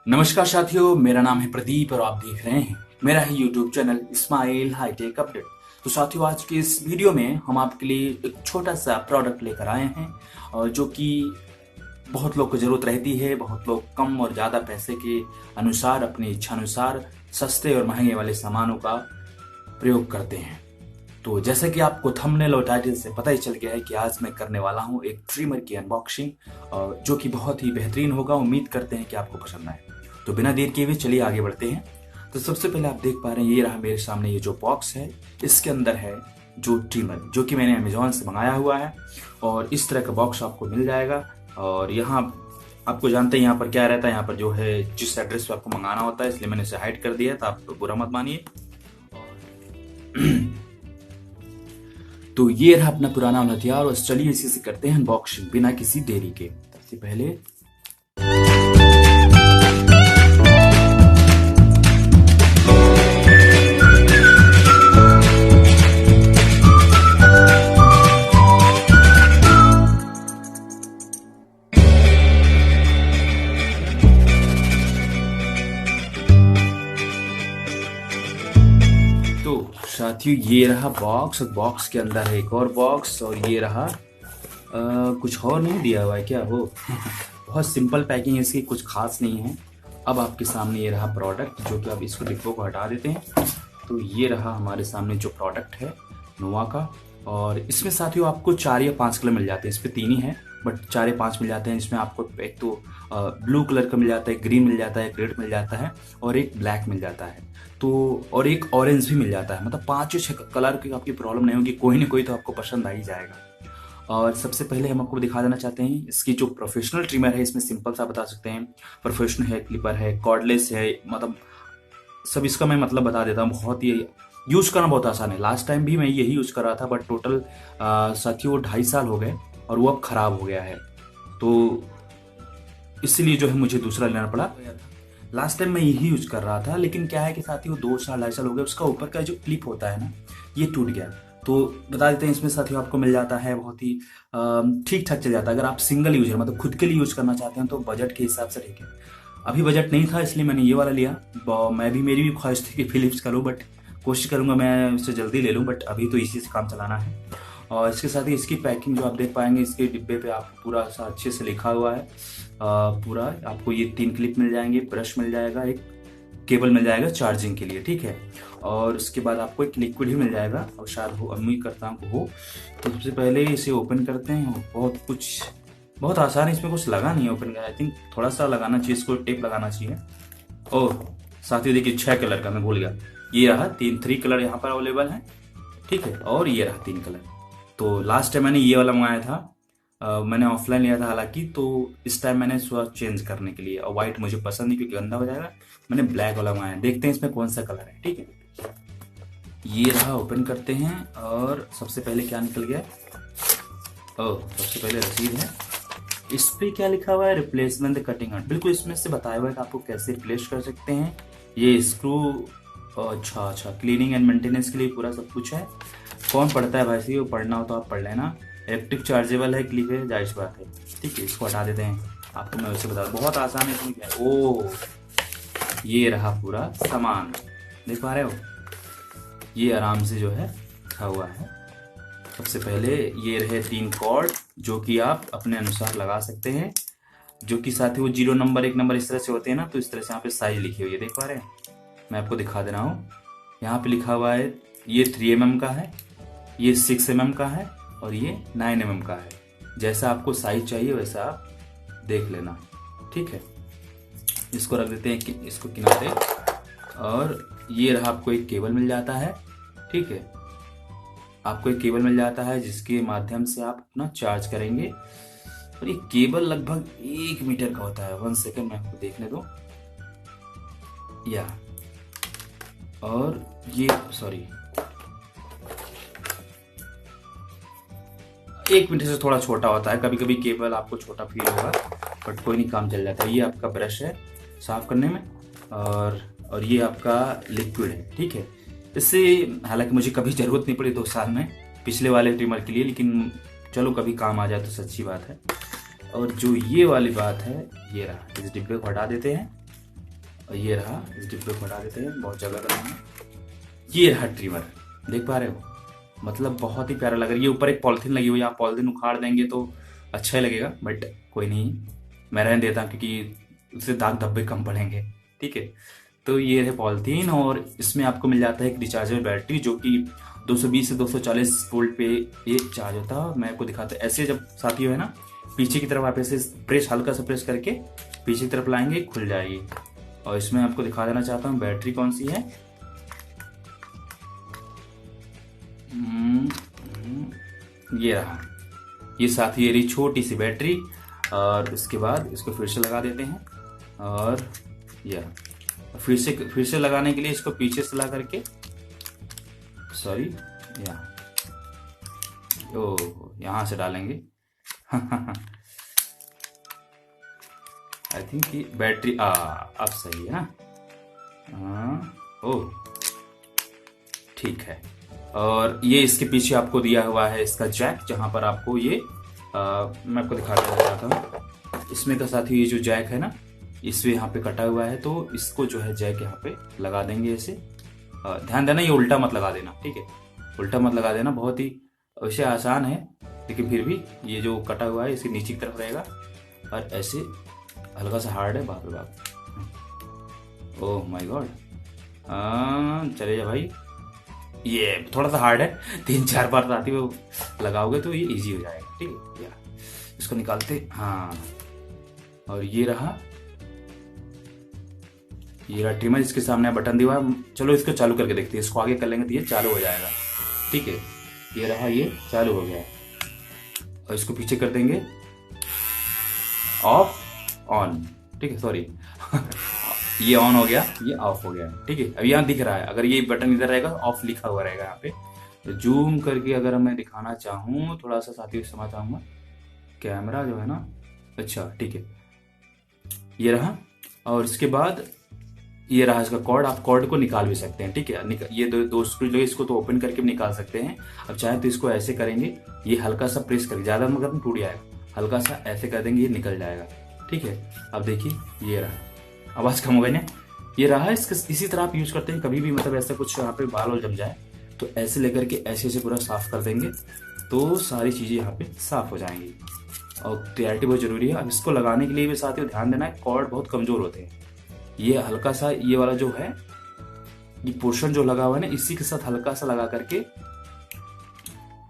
नमस्कार साथियों, मेरा नाम है प्रदीप और आप देख रहे हैं मेरा ही YouTube channel Smile Hitech Update. तो साथियों, आज के इस वीडियो में हम आपके लिए एक छोटा सा प्रोडक्ट लेकर आए हैं और जो कि बहुत लोग को जरूरत रहती है। बहुत लोग कम और ज़्यादा पैसे के अनुसार अपनी इच्छा अनुसार सस्ते और महंगे वाले सामानों का प्रयोग करते हैं। तो जैसे कि आपको थंबनेल और टाइटल से पता ही चल गया है कि आज मैं करने वाला हूं एक ट्रिमर की अनबॉक्सिंग, जो कि बहुत ही बेहतरीन होगा। उम्मीद करते हैं कि आपको पसंद आए। तो बिना देर किए हुए चलिए आगे बढ़ते हैं। तो सबसे पहले आप देख पा रहे हैं, ये रहा मेरे सामने ये जो बॉक्स है, इसके अंदर है जो ट्रिमर, जो कि मैंने अमेजोन से मंगाया हुआ है। और इस तरह का बॉक्स आपको मिल जाएगा। और यहाँ आपको जानते हैं यहाँ पर क्या रहता है, यहाँ पर जो है जिस एड्रेस पे आपको मंगाना होता है, इसलिए मैंने इसे हाइड कर दिया है, तो आप बुरा मत मानिए। तो ये रहा अपना पुराना हथियार और चलिए इसी से करते हैं अनबॉक्सिंग बिना किसी देरी के। सबसे पहले तो साथियों, ये रहा बॉक्स और बॉक्स के अंदर है एक और बॉक्स। और ये रहा कुछ और नहीं दिया हुआ है क्या वो बहुत सिंपल पैकिंग है इसकी, कुछ खास नहीं है। अब आपके सामने ये रहा प्रोडक्ट, जो कि आप इसको डिब्बों को हटा देते हैं। तो ये रहा हमारे सामने जो प्रोडक्ट है नोवा का। और इसमें साथियों आपको 4 या 5 कलर मिल जाते हैं। इस पे 3 ही है बट 4 या 5 मिल जाते हैं। इसमें आपको एक तो ब्लू कलर का मिल जाता है, ग्रीन मिल जाता है, रेड मिल जाता है और एक ब्लैक मिल जाता है। तो और एक ऑरेंज भी मिल जाता है। मतलब 5 या 6 कलर की आपकी प्रॉब्लम नहीं होगी, कोई ना कोई तो आपको पसंद आ ही जाएगा। और सबसे पहले हम आपको दिखा देना चाहते हैं इसकी जो प्रोफेशनल ट्रिमर है। इसमें सिंपल सा बता सकते हैं, प्रोफेशनल है, क्लिपर है, कॉर्डलेस है, मतलब सब इसका मैं मतलब बता देता हूँ। बहुत ही यूज करना बहुत आसान है। लास्ट टाइम भी मैं यही यूज कर रहा था बट टोटल साथियों 2.5 साल हो गए और वो अब खराब हो गया है। तो इसलिए जो है मुझे दूसरा लेना पड़ा। लास्ट टाइम मैं यही यूज कर रहा था, लेकिन क्या है कि साथियों 2 साल 2.5 साल हो गए, उसका ऊपर का जो क्लिप होता है ना, ये टूट गया। तो बता देते हैं, इसमें साथियों आपको मिल जाता है बहुत ही ठीक ठाक चल जाता है। अगर आप सिंगल यूजर मतलब खुद के लिए यूज करना चाहते हैं तो बजट के हिसाब से ठीक है। अभी बजट नहीं था इसलिए मैंने ये वाला लिया। मेरी भी ख्वाहिश थी कि फिलिप्स का लूँ, बट कोशिश करूंगा मैं उससे जल्दी ले लूँ, बट अभी तो इसी से काम चलाना है। और इसके साथ ही इसकी पैकिंग जो आप देख पाएंगे, इसके डिब्बे पे आपको पूरा सा अच्छे से लिखा हुआ है। पूरा आपको ये 3 क्लिप मिल जाएंगे, ब्रश मिल जाएगा, एक केबल मिल जाएगा चार्जिंग के लिए, ठीक है। और उसके बाद आपको एक लिक्विड भी मिल जाएगा, और शायद हो, उम्मीद करता हूँ हो। तो सबसे पहले इसे ओपन करते हैं। बहुत आसान है, इसमें कुछ लगा नहीं है ओपन का। आई थिंक थोड़ा सा लगाना चाहिए, इसको टेप लगाना चाहिए। ओह साथियों देखिए, 6 कलर का मैं भूल गया। ये रहा 3 कलर यहाँ पर अवेलेबल है, ठीक है। और ये रहा 3 कलर। तो लास्ट टाइम मैंने ये वाला मंगाया था, मैंने ऑफलाइन लिया था हालांकि। तो इस टाइम मैंने सोचा चेंज करने के लिए, और व्हाइट मुझे पसंद नहीं क्योंकि गंदा हो जाएगा, मैंने ब्लैक वाला मंगाया। देखते हैं इसमें कौन सा कलर है, ठीक है। ये रहा, ओपन करते हैं। और सबसे पहले क्या निकल गया, ओह सबसे पहले रसीद है। इस पे क्या लिखा हुआ है, रिप्लेसमेंट द कटिंग नट। बिल्कुल इसमें से बताया हुआ है कि आपको कैसे रिप्लेस कर सकते हैं। ये स्क्रू, अच्छा, क्लीनिंग एंड मेंटेनेंस के लिए पूरा सब कुछ है। कौन पढ़ता है भाई, वो पढ़ना हो तो आप पढ़ लेना। इलेक्ट्रिक चार्जेबल है, क्लिप है, जाहिर बात है, ठीक है। इसको हटा देते हैं, आपको मैं वैसे बता दूं बहुत आसान है। इसमें क्या है, ओ ये रहा पूरा सामान, देख पा रहे हो, ये आराम से जो है रखा हुआ है। सबसे पहले ये रहे 3 कॉर्ड, जो कि आप अपने अनुसार लगा सकते हैं, जो कि साथ ही वो 0 नंबर 1 नंबर इस तरह से होते हैं ना। तो इस तरह से यहाँ पे साइज लिखी हुई है, देख पा रहे हैं, मैं आपको दिखा दे रहा हूँ। यहाँ पे लिखा हुआ है ये 3 mm का है, ये 6 mm का है और ये 9 mm का है। जैसा आपको साइज चाहिए वैसा आप देख लेना, ठीक है। इसको रख देते हैं कि इसको किनारे। और ये रहा, आपको एक केबल मिल जाता है, ठीक है। आपको एक केबल मिल जाता है जिसके माध्यम से आप अपना चार्ज करेंगे। और ये केबल लगभग 1 मीटर का होता है। 1 सेकंड में आपको देखने दो, या और ये सॉरी 1 मीटर से थोड़ा छोटा होता है। कभी कभी केबल आपको छोटा फील होगा बट कोई नहीं, काम चल जाता है। ये आपका ब्रश है साफ करने में, और ये आपका लिक्विड है, ठीक है। इससे हालांकि मुझे कभी जरूरत नहीं पड़ी 2 साल में पिछले वाले ट्रिमर के लिए, लेकिन चलो कभी काम आ जाए तो सच्ची बात है। और जो ये वाली बात है, ये रहा, इस डिब्बे को हटा देते हैं। और ये रहा, इस डिब्बे को हटा देते हैं, बहुत जगह का है। ये रहा ट्रिमर, देख पा रहे हो, मतलब बहुत ही प्यारा लग रहा है। ये ऊपर एक पॉलिथीन लगी हुई है, आप पॉलिथीन उखाड़ देंगे तो अच्छा ही लगेगा, बट कोई नहीं, मैं रहने देता हूँ क्योंकि उससे दाग धब्बे कम पड़ेंगे। ठीक है, तो ये है पॉलिथीन, और इसमें आपको मिल जाता है एक रिचार्जेबल बैटरी जो कि 220 से 240 वोल्ट पे ये चार्ज होता है। मैं आपको दिखाता हूँ, ऐसे जब साथियों है ना, पीछे की तरफ आप ऐसे प्रेस, हल्का सा प्रेस करके पीछे की तरफ लाएंगे, खुल जाएगी। और इसमें आपको दिखा देना चाहता हूँ बैटरी कौन सी है। ये रहा, ये साथी ये रही छोटी सी बैटरी। और इसके बाद इसको फिर से लगा देते हैं, और यह फिर से लगाने के लिए इसको पीछे से ला करके, सॉरी या ओ यहां से डालेंगे। आई थिंक ये बैटरी अब सही है ना। ओ ठीक है, और ये इसके पीछे आपको दिया हुआ है इसका जैक, जहां पर आपको ये मैं आपको दिखाता चाहता हूँ। इसमें का साथ ही ये जो जैक है ना, इसमें यहाँ पे कटा हुआ है, तो इसको जो है जैक यहाँ पे लगा देंगे ऐसे। ध्यान देना, ये उल्टा मत लगा देना, ठीक है, उल्टा मत लगा देना, बहुत ही वैसे आसान है, लेकिन फिर भी ये जो कटा हुआ है इसके नीचे की तरफ रहेगा, और ऐसे हल्का सा हार्ड है, बाप रे बाप, ओह माय गॉड। चले जा भाई, ये थोड़ा सा हार्ड है, 3-4 बार आती वो लगाओगे तो ये इजी हो जाएगा। ठीक है, या इसको निकालते, हाँ, और ये रहा ट्रिमर, इसके सामने बटन दिया। चलो इसको चालू करके देखते हैं, इसको आगे कर लेंगे तो ये चालू हो जाएगा। ठीक है, ये रहा, ये चालू हो गया है, और इसको पीछे कर देंगे, ऑफ ऑन। ठीक है, सॉरी ये ऑन हो गया, ये ऑफ हो गया। ठीक है, अब यहाँ दिख रहा है, अगर ये बटन इधर रहेगा ऑफ लिखा हुआ रहेगा यहाँ पे। तो जूम करके अगर मैं दिखाना चाहूँ, थोड़ा सा साथियों समझ चाहूंगा, कैमरा जो है ना, अच्छा ठीक है, ये रहा, और इसके बाद ये रहा इसका कॉर्ड, आप कॉर्ड को निकाल भी सकते हैं। ठीक है, ये दो स्क्रू जो इसको तो ओपन करके भी निकाल सकते हैं। अब चाहे तो इसको ऐसे करेंगे, ये हल्का सा प्रेस करके, ज्यादा मगर टूट जाएगा, हल्का सा ऐसे कर देंगे, ये निकल जाएगा। ठीक है, अब देखिए ये रहा, आवाज कम हो गई ना, ये रहा। इसके इसी तरह आप यूज करते हैं, कभी भी मतलब ऐसा कुछ यहाँ पे बाल जम जाए तो ऐसे लेकर के ऐसे पूरा साफ कर देंगे, तो सारी चीजें यहाँ पे साफ हो जाएंगी। और क्लियरिटी बहुत जरूरी है। अब इसको लगाने के लिए भी साथियों ध्यान देना है, कॉर्ड बहुत कमजोर होते हैं। ये हल्का सा, ये वाला जो है, ये पोर्शन जो लगा हुआ है ना, इसी के साथ हल्का सा लगा करके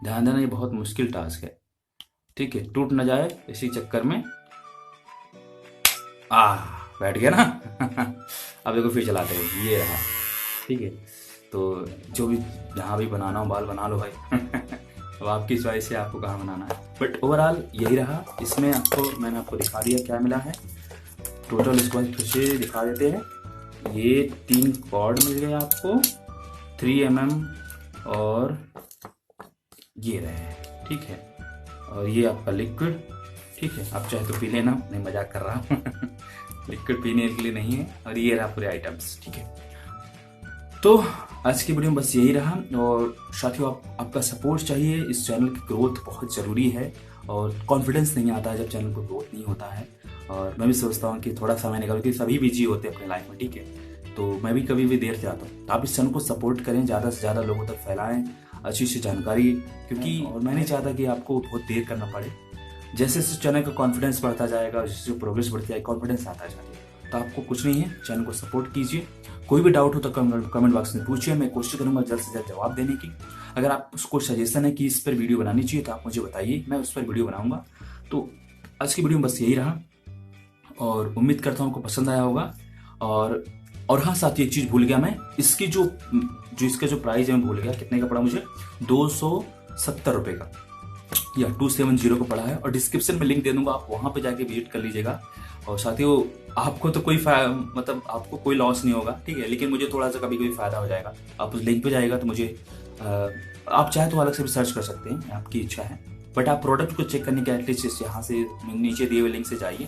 ध्यान देना, ये बहुत मुश्किल टास्क है। ठीक है, टूट ना जाए इसी चक्कर में। बैठ गया ना। अब देखो फिर चलाते हैं, ये रहा। ठीक है, तो जो भी जहाँ भी बनाना हो बाल बना लो भाई। अब आपकी चॉइस है, आपको कहाँ बनाना है, बट ओवरऑल यही रहा। इसमें मैंने आपको दिखा दिया क्या मिला है टोटल। इसको फिर से दिखा देते हैं। ये 3 कॉर्ड मिल गए आपको, 3 mm, और ये रहे। ठीक है, और ये आपका लिक्विड। ठीक है, आप चाहे तो पी लेना, नहीं मजाक कर रहा हूँ। लिक्विड पीने के लिए नहीं है। और ये रहा पूरे आइटम्स। ठीक है, तो आज की वीडियो में बस यही रहा। और साथियों, आपका सपोर्ट चाहिए, इस चैनल की ग्रोथ बहुत ज़रूरी है, और कॉन्फिडेंस नहीं आता है जब चैनल को ग्रोथ नहीं होता है। और मैं भी सोचता हूँ कि थोड़ा समय निकालो, कि सभी बिजी होते हैं अपने लाइफ में। ठीक है, तो मैं भी कभी भी देर से आता हूँ, तो आप इस चैनल को सपोर्ट करें, ज़्यादा से ज़्यादा लोगों तक फैलाएं अच्छी सी जानकारी, क्योंकि और मैं नहीं चाहता कि आपको बहुत देर करना पड़े। जैसे जैसे चैनल का कॉन्फिडेंस बढ़ता जाएगा, जैसे प्रोग्रेस बढ़ती जाएगी, कॉन्फिडेंस आता जाएगा। तो आपको कुछ नहीं है, चैनल को सपोर्ट कीजिए। कोई भी डाउट हो तो कमेंट बॉक्स में पूछिए, मैं कोशिश करूंगा जल्द से जल्द जवाब देने की। अगर आप उसको सजेशन है कि इस पर वीडियो बनानी चाहिए तो आप मुझे बताइए, मैं उस पर वीडियो बनाऊंगा। तो आज की वीडियो में बस यही रहा, और उम्मीद करता हूँ आपको पसंद आया होगा। और हाँ साथ ही एक चीज भूल गया मैं, इसकी जो इसका जो प्राइस है मैं भूल गया, कितने का पड़ा मुझे, 270 रुपए का, या 270 को पड़ा है। और डिस्क्रिप्शन में लिंक दे दूंगा, आप वहां पे जाके विजिट कर लीजिएगा। और साथियों, आपको तो कोई मतलब आपको कोई लॉस नहीं होगा। ठीक है, लेकिन मुझे थोड़ा सा कभी कभी फायदा हो जाएगा। आप उस लिंक पे जाएगा तो मुझे आप चाहे तो अलग से भी सर्च कर सकते हैं, आपकी इच्छा है, बट आप प्रोडक्ट को चेक करने के एटलीस्ट यहाँ से नीचे दिए हुए लिंक से जाइए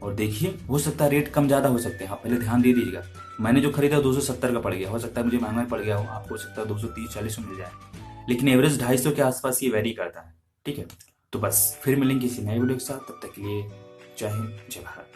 और देखिए। हो सकता है रेट कम ज्यादा हो सकते हैं, आप पहले ध्यान दे दीजिएगा। मैंने जो खरीदा 270 का पड़ गया, हो सकता है मुझे महंगा पड़ गया हो, आपको हो सकता है 230-40 में मिल जाए, लेकिन एवरेज 250 के आसपास ये वेरी करता है। ठीक है, तो बस फिर मिलेंगे किसी नए वीडियो के साथ, तब तक के लिए जय हिंद, जय भारत।